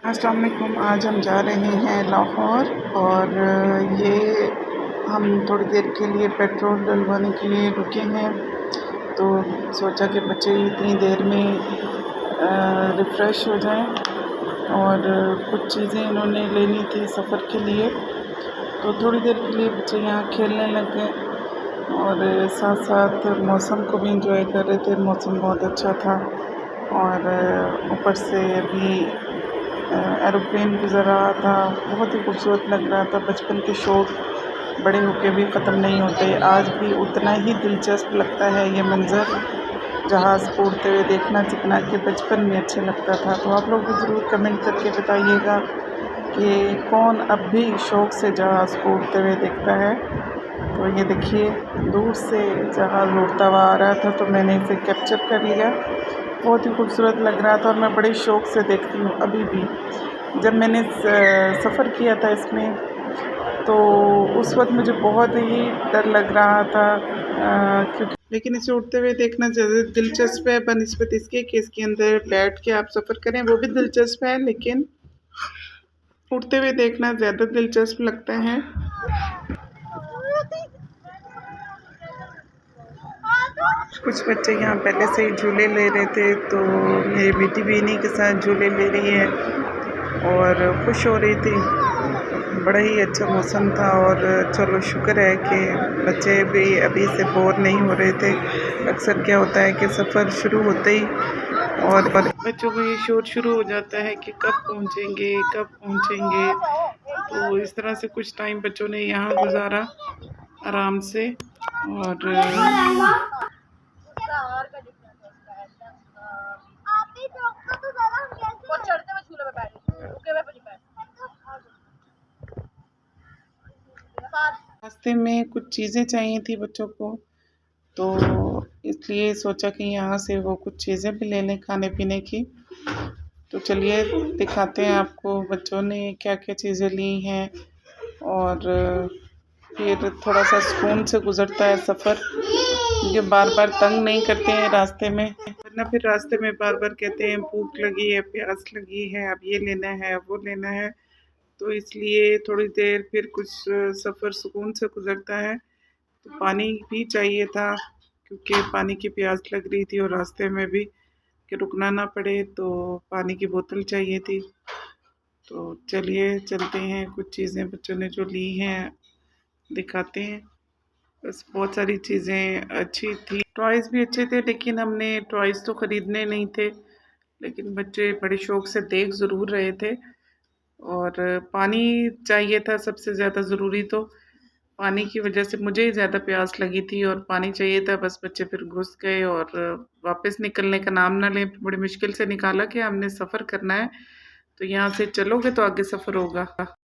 अस्सलाम वालेकुम। आज हम जा रहे हैं लाहौर और ये हम थोड़ी देर के लिए पेट्रोल डलवाने के लिए रुके हैं। तो सोचा कि बच्चे इतनी देर में रिफ़्रेश हो जाएं और कुछ चीज़ें इन्होंने लेनी थी सफ़र के लिए। तो थोड़ी देर के लिए बच्चे यहाँ खेलने लग गए और साथ साथ मौसम को भी इंजॉय कर रहे थे। मौसम बहुत अच्छा था और ऊपर से अभी एरोप्लेन गुज़र रहा था, बहुत ही खूबसूरत लग रहा था। बचपन के शौक़ बड़े होके भी ख़त्म नहीं होते। आज भी उतना ही दिलचस्प लगता है ये मंज़र, जहाज़ उड़ते हुए देखना जितना कि बचपन में अच्छा लगता था। तो आप लोग भी ज़रूर कमेंट करके बताइएगा कि कौन अब भी शौक़ से जहाज़ को उड़ते हुए देखता है। तो ये देखिए, दूर से जहाज़ उड़ता हुआ आ रहा था तो मैंने इसे कैप्चर कर लिया। बहुत ही खूबसूरत लग रहा था और मैं बड़े शौक़ से देखती हूँ अभी भी। जब मैंने सफ़र किया था इसमें तो उस वक़्त मुझे बहुत ही डर लग रहा था, क्योंकि लेकिन इसे उड़ते हुए देखना ज़्यादा दिलचस्प है बनिस्बत इसके कि इसके अंदर बैठ के आप सफ़र करें, वो भी दिलचस्प है, लेकिन उड़ते हुए देखना ज़्यादा दिलचस्प लगता है। कुछ बच्चे यहाँ पहले से ही झूले ले रहे थे, तो मेरी बेटी भी इन्हीं के साथ झूले ले रही है और खुश हो रही थी। बड़ा ही अच्छा मौसम था और चलो शुक्र है कि बच्चे भी अभी से बोर नहीं हो रहे थे। अक्सर क्या होता है कि सफ़र शुरू होते ही और बच्चों को ये शोर शुरू हो जाता है कि कब पहुँचेंगे, कब पहुँचेंगे। तो इस तरह से कुछ टाइम बच्चों ने यहाँ गुजारा आराम से और रास्ते में कुछ चीज़ें चाहिए थी बच्चों को, तो इसलिए सोचा कि यहाँ से वो कुछ चीज़ें भी ले लें खाने पीने की। तो चलिए दिखाते हैं आपको बच्चों ने क्या क्या चीज़ें ली हैं और फिर थोड़ा सा सुकून से गुज़रता है सफ़र, क्योंकि बार बार तंग नहीं करते हैं रास्ते में, वरना फिर रास्ते में बार बार कहते हैं भूख लगी है, प्यास लगी है, अब ये लेना है, अब वो लेना है। तो इसलिए थोड़ी देर फिर कुछ सफ़र सुकून से गुज़रता है। तो पानी भी चाहिए था, क्योंकि पानी की प्यास लग रही थी और रास्ते में भी कि रुकना ना पड़े, तो पानी की बोतल चाहिए थी। तो चलिए चलते हैं, कुछ चीज़ें बच्चों ने जो ली हैं दिखाते हैं। बस बहुत सारी चीज़ें अच्छी थी, टॉयज़ भी अच्छे थे, लेकिन हमने टॉयज़ तो ख़रीदने नहीं थे, लेकिन बच्चे बड़े शौक़ से देख ज़रूर रहे थे। और पानी चाहिए था सबसे ज़्यादा ज़रूरी, तो पानी की वजह से मुझे ही ज़्यादा प्यास लगी थी और पानी चाहिए था। बस बच्चे फिर घुस गए और वापस निकलने का नाम ना लें। बड़ी मुश्किल से निकाला कि हमने सफ़र करना है, तो यहाँ से चलोगे तो आगे सफ़र होगा।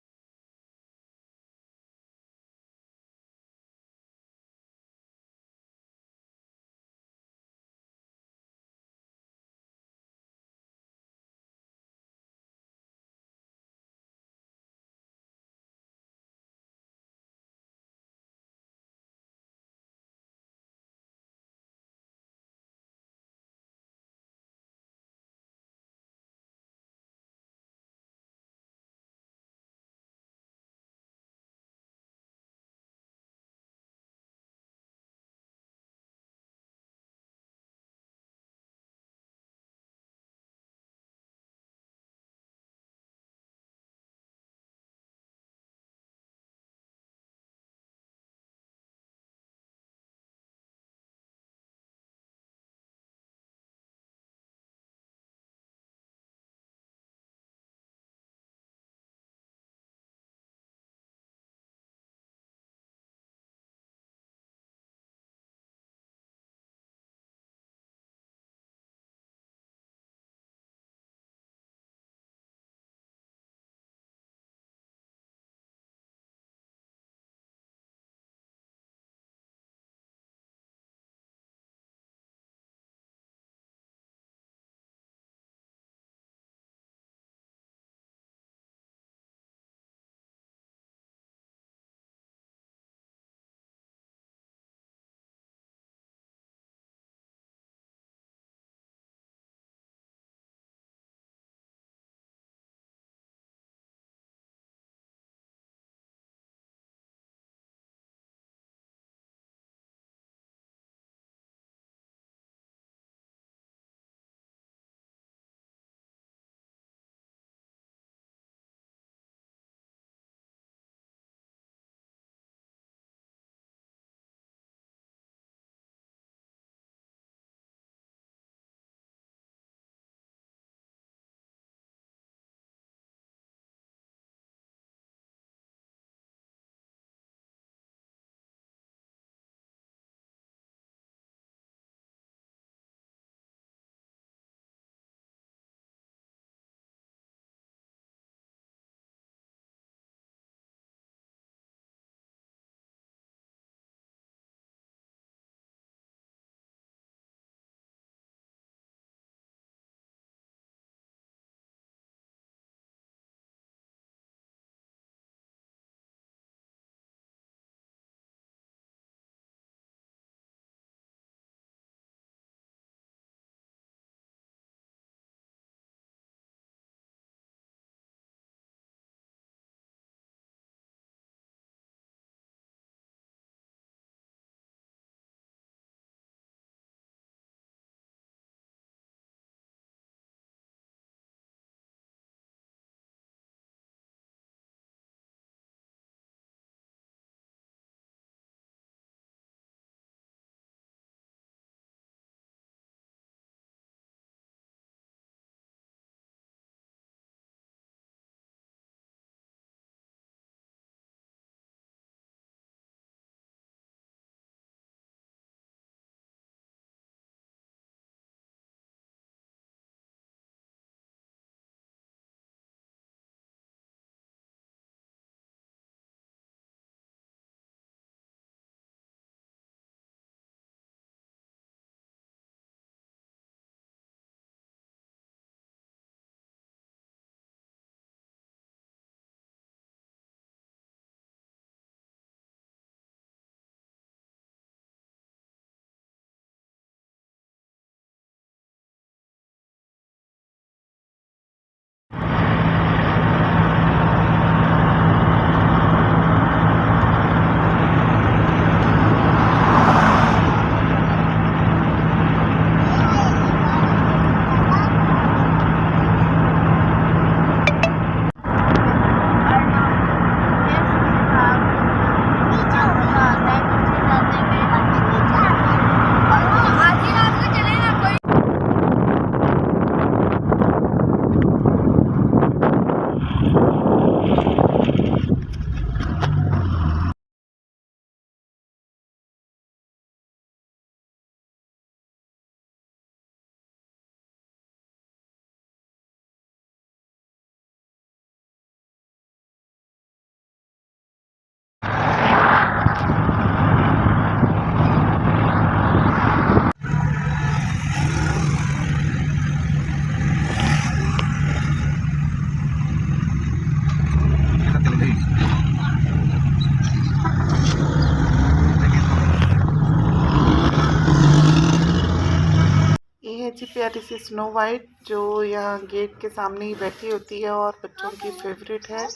प्यारी सी स्नो वाइट जो यहाँ गेट के सामने ही बैठी होती है और बच्चों की फेवरेट है।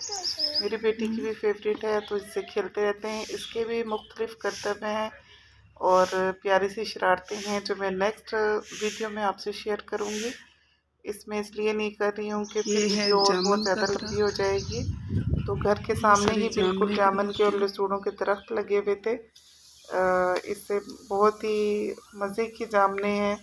मेरी बेटी की भी फेवरेट है, तो इससे खेलते रहते हैं। इसके भी मुख्तलिफ करतब हैं और प्यारी सी शरारतें हैं जो मैं नेक्स्ट वीडियो में आपसे शेयर करूँगी। इसमें इसलिए नहीं कर रही हूँ कि फिर वीडियो और बहुत ज़्यादा लंबी हो जाएगी। तो घर के सामने ही बिल्कुल जामुन के और लसूड़ों के दरख्त लगे हुए थे। इससे बहुत ही मज़े की जामुने हैं।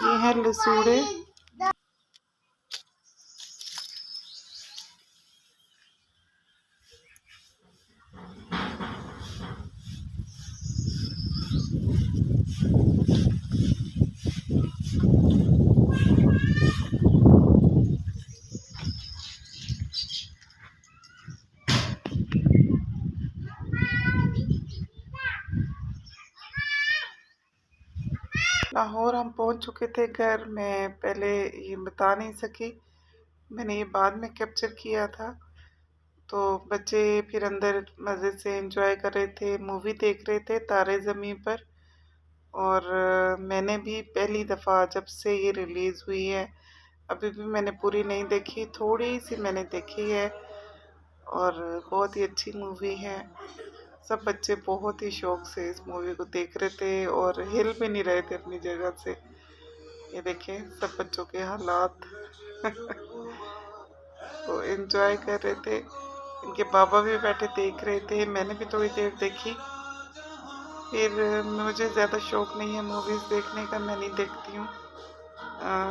ये है लसूड़े। लाहौर हम पहुंच चुके थे घर। मैं पहले ये बता नहीं सकी, मैंने ये बाद में कैप्चर किया था। तो बच्चे फिर अंदर मज़े से एंजॉय कर रहे थे, मूवी देख रहे थे तारे ज़मीं पर। और मैंने भी पहली दफ़ा जब से ये रिलीज़ हुई है, अभी भी मैंने पूरी नहीं देखी, थोड़ी सी मैंने देखी है। और बहुत ही अच्छी मूवी है। सब बच्चे बहुत ही शौक से इस मूवी को देख रहे थे और हिल भी नहीं रहे थे अपनी जगह से। ये देखें सब बच्चों के हालात तो एंजॉय कर रहे थे। इनके बाबा भी बैठे देख रहे थे, मैंने भी थोड़ी देर देखी। फिर मुझे ज़्यादा शौक नहीं है मूवीज़ देखने का, मैं नहीं देखती हूँ,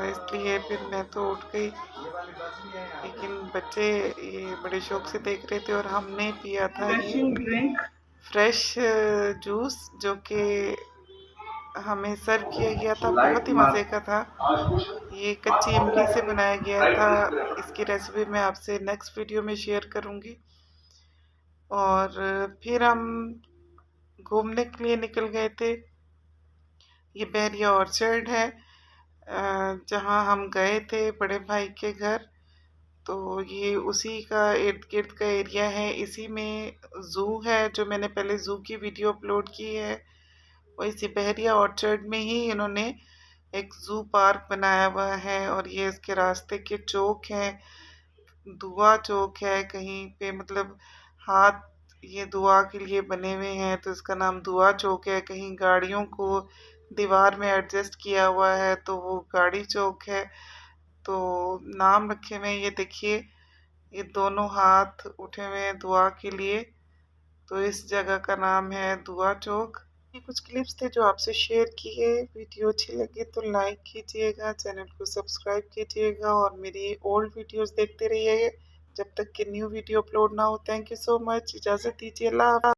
इसलिए फिर मैं तो उठ गई। लेकिन बच्चे ये बड़े शौक से देख रहे थे और हमने पिया था ये फ्रेश जूस जो कि हमें सर्व किया गया था, बहुत ही मज़े का था। ये कच्ची इमली से बनाया गया था। इसकी रेसिपी मैं आपसे नेक्स्ट वीडियो में शेयर करूँगी। और फिर हम घूमने के लिए निकल गए थे। ये बहरिया ऑर्चर्ड है जहाँ हम गए थे बड़े भाई के घर। तो ये उसी का इर्द गिर्द का एरिया है। इसी में ज़ू है, जो मैंने पहले ज़ू की वीडियो अपलोड की है। और इसी बहरिया ऑर्चर्ड में ही इन्होंने एक ज़ू पार्क बनाया हुआ है। और ये इसके रास्ते के चौक हैं, दुआ चौक है कहीं पे, मतलब हाथ ये दुआ के लिए बने हुए हैं, तो इसका नाम दुआ चौक है। कहीं गाड़ियों को दीवार में एडजस्ट किया हुआ है तो वो गाड़ी चौक है। तो नाम रखे हुए ये देखिए, ये दोनों हाथ उठे हुए हैं दुआ के लिए, तो इस जगह का नाम है दुआ चौक। ये कुछ क्लिप्स थे जो आपसे शेयर किए। वीडियो अच्छी लगी तो लाइक कीजिएगा, चैनल को सब्सक्राइब कीजिएगा और मेरी ओल्ड वीडियोस देखते रहिए जब तक कि न्यू वीडियो अपलोड ना हो। थैंक यू सो मच, इजाज़त दीजिए, अल्लाह।